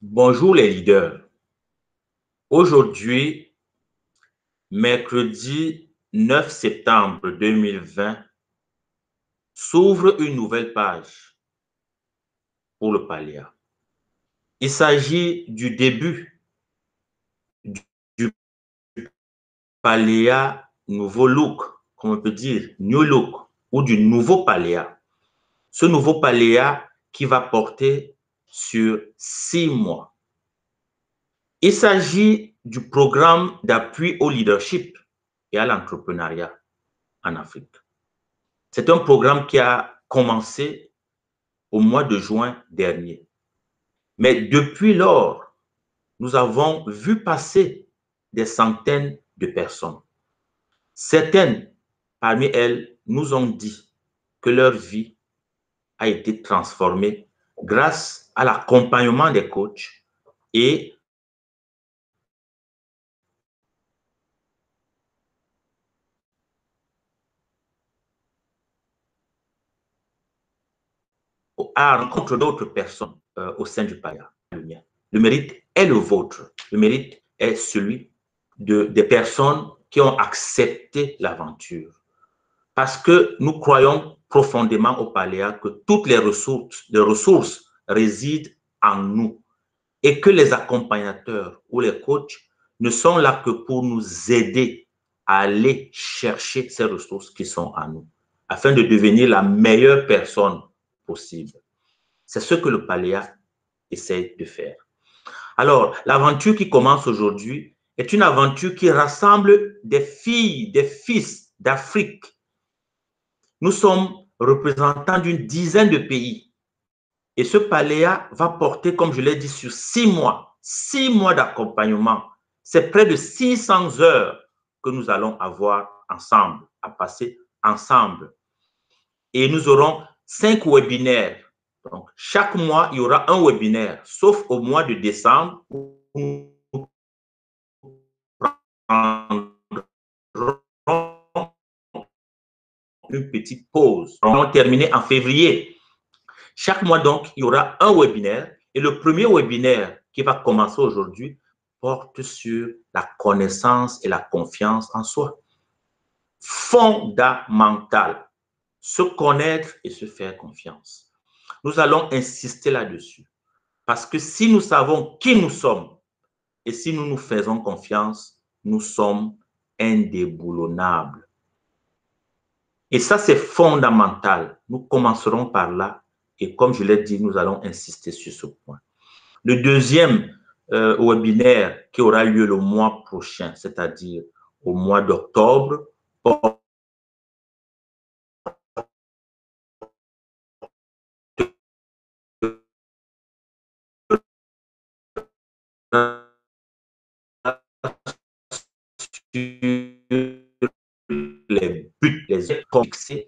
Bonjour les leaders. Aujourd'hui, mercredi 9 septembre 2020, s'ouvre une nouvelle page pour le Paléa. Il s'agit du début du Paléa nouveau look, comme on peut dire, new look, ou du nouveau Paléa. Ce nouveau Paléa qui va porter sur 6 mois. Il s'agit du programme d'appui au leadership et à l'entrepreneuriat en Afrique. C'est un programme qui a commencé au mois de juin dernier. Mais depuis lors, nous avons vu passer des centaines de personnes. Certaines parmi elles nous ont dit que leur vie a été transformée grâce à l'accompagnement des coachs et à la rencontre d'autres personnes au sein du Paléa. Le mérite est le vôtre. Le mérite est celui des personnes qui ont accepté l'aventure. Parce que nous croyons profondément au Paléa que toutes les ressources résident en nous et que les accompagnateurs ou les coachs ne sont là que pour nous aider à aller chercher ces ressources qui sont en nous afin de devenir la meilleure personne possible. C'est ce que le Paléa essaie de faire. Alors, l'aventure qui commence aujourd'hui est une aventure qui rassemble des filles, des fils d'Afrique. Nous sommes représentants d'une dizaine de pays. Et ce Paléa va porter, comme je l'ai dit, sur 6 mois. 6 mois d'accompagnement. C'est près de 600 heures que nous allons avoir ensemble, à passer ensemble. Et nous aurons 5 webinaires. Donc, chaque mois, il y aura un webinaire, sauf au mois de décembre où nous prendrons une petite pause. On va terminer en février. Chaque mois, donc, il y aura un webinaire. Et le premier webinaire qui va commencer aujourd'hui porte sur la connaissance et la confiance en soi. Fondamental. Se connaître et se faire confiance. Nous allons insister là-dessus. Parce que si nous savons qui nous sommes et si nous nous faisons confiance, nous sommes indéboulonnables. Et ça, c'est fondamental. Nous commencerons par là. Et comme je l'ai dit, nous allons insister sur ce point. Le deuxième webinaire qui aura lieu le mois prochain, c'est-à-dire au mois d'octobre, les buts, les fixés.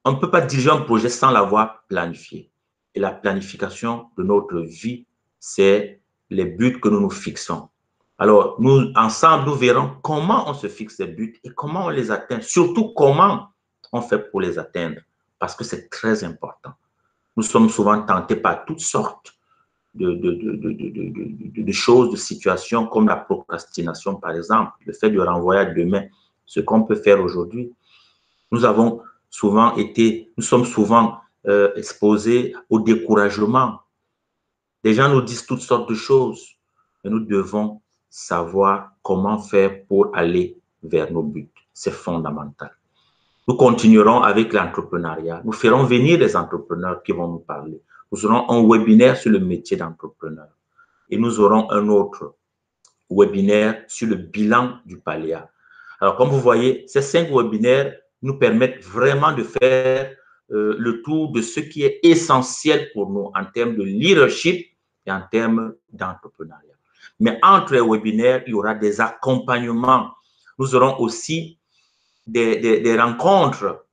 On ne peut pas diriger un projet sans l'avoir planifié. Et la planification de notre vie, c'est les buts que nous nous fixons. Alors, nous, ensemble, nous verrons comment on se fixe ces buts et comment on les atteint. Surtout, comment on fait pour les atteindre. Parce que c'est très important. Nous sommes souvent tentés par toutes sortes de choses, de situations comme la procrastination, par exemple, le fait de renvoyer à demain ce qu'on peut faire aujourd'hui. Nous sommes souvent exposés au découragement. Les gens nous disent toutes sortes de choses, mais nous devons savoir comment faire pour aller vers nos buts. C'est fondamental. Nous continuerons avec l'entrepreneuriat. Nous ferons venir des entrepreneurs qui vont nous parler. Nous aurons un webinaire sur le métier d'entrepreneur. Et nous aurons un autre webinaire sur le bilan du Paléa. Alors, comme vous voyez, ces 5 webinaires nous permettent vraiment de faire le tour de ce qui est essentiel pour nous en termes de leadership et en termes d'entrepreneuriat. Mais entre les webinaires, il y aura des accompagnements. Nous aurons aussi des rencontres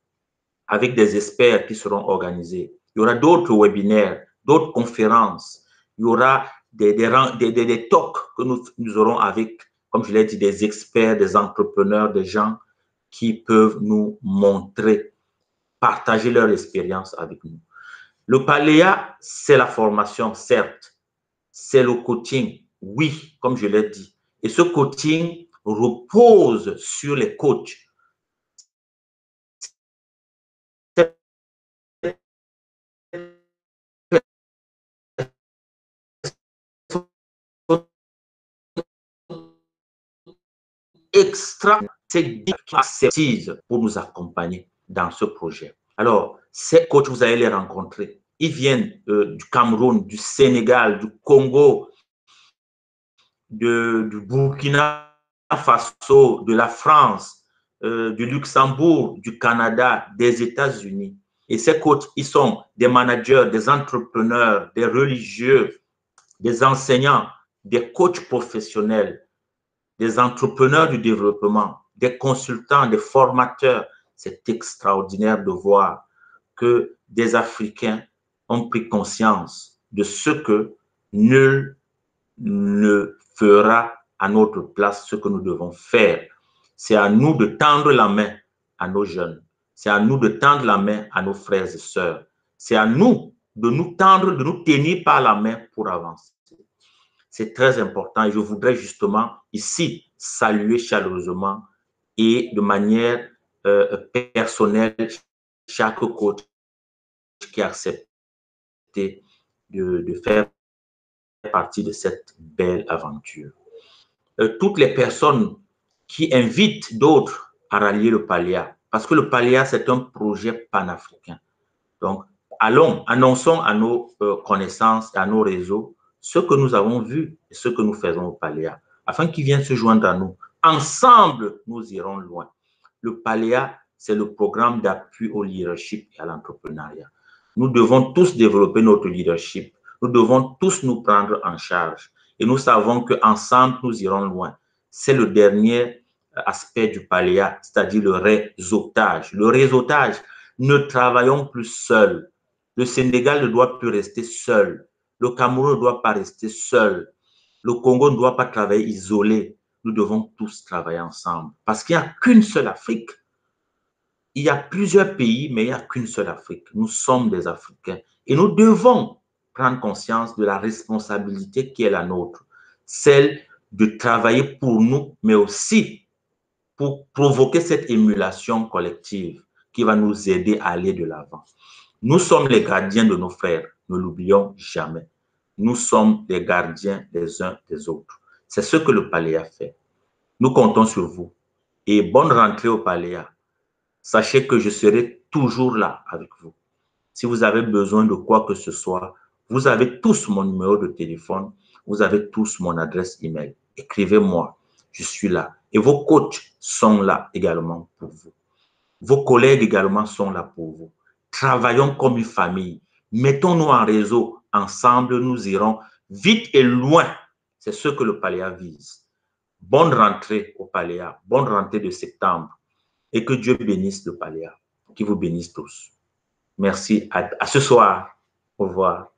avec des experts qui seront organisés. Il y aura d'autres webinaires, d'autres conférences. Il y aura des talks que nous aurons avec, comme je l'ai dit, des experts, des entrepreneurs, des gens qui peuvent nous montrer, partager leur expérience avec nous. Le Paléa, c'est la formation, certes, c'est le coaching. Oui, comme je l'ai dit. Et ce coaching repose sur les coachs. Extra, c'est expertise pour nous accompagner dans ce projet. Alors, ces coachs, vous allez les rencontrer. Ils viennent du Cameroun, du Sénégal, du Congo, du Burkina Faso, de la France, du Luxembourg, du Canada, des États-Unis. Et ces coachs, ils sont des managers, des entrepreneurs, des religieux, des enseignants, des coachs professionnels, des entrepreneurs du développement, des consultants, des formateurs. C'est extraordinaire de voir que des Africains ont pris conscience de ce que nul ne fera à notre place ce que nous devons faire. C'est à nous de tendre la main à nos jeunes. C'est à nous de tendre la main à nos frères et sœurs. C'est à nous de nous tendre, de nous tenir par la main pour avancer. C'est très important et je voudrais justement ici saluer chaleureusement et de manière personnelle chaque coach qui a accepté de faire partie de cette belle aventure. Toutes les personnes qui invitent d'autres à rallier le PALIA, parce que le PALIA, c'est un projet panafricain. Donc, allons, annonçons à nos connaissances et à nos réseaux ce que nous avons vu et ce que nous faisons au PALIA, afin qu'ils viennent se joindre à nous. Ensemble, nous irons loin. Le PALIA, c'est le programme d'appui au leadership et à l'entrepreneuriat. Nous devons tous développer notre leadership. Nous devons tous nous prendre en charge. Et nous savons qu'ensemble, nous irons loin. C'est le dernier aspect du PALIA, c'est-à-dire le réseautage. Le réseautage, ne travaillons plus seuls. Le Sénégal ne doit plus rester seul. Le Cameroun ne doit pas rester seul. Le Congo ne doit pas travailler isolé. Nous devons tous travailler ensemble. Parce qu'il n'y a qu'une seule Afrique. Il y a plusieurs pays, mais il n'y a qu'une seule Afrique. Nous sommes des Africains. Et nous devons prendre conscience de la responsabilité qui est la nôtre. Celle de travailler pour nous, mais aussi pour provoquer cette émulation collective qui va nous aider à aller de l'avant. Nous sommes les gardiens de nos frères, ne l'oublions jamais. Nous sommes les gardiens des uns des autres. C'est ce que le PALIA fait. Nous comptons sur vous. Et bonne rentrée au PALIA. Sachez que je serai toujours là avec vous. Si vous avez besoin de quoi que ce soit, vous avez tous mon numéro de téléphone, vous avez tous mon adresse email. Écrivez-moi, je suis là. Et vos coachs sont là également pour vous. Vos collègues également sont là pour vous. Travaillons comme une famille. Mettons-nous en réseau. Ensemble, nous irons vite et loin. C'est ce que le PALIA vise. Bonne rentrée au PALIA. Bonne rentrée de septembre. Et que Dieu bénisse le PALIA. Qu'il vous bénisse tous. Merci. À ce soir. Au revoir.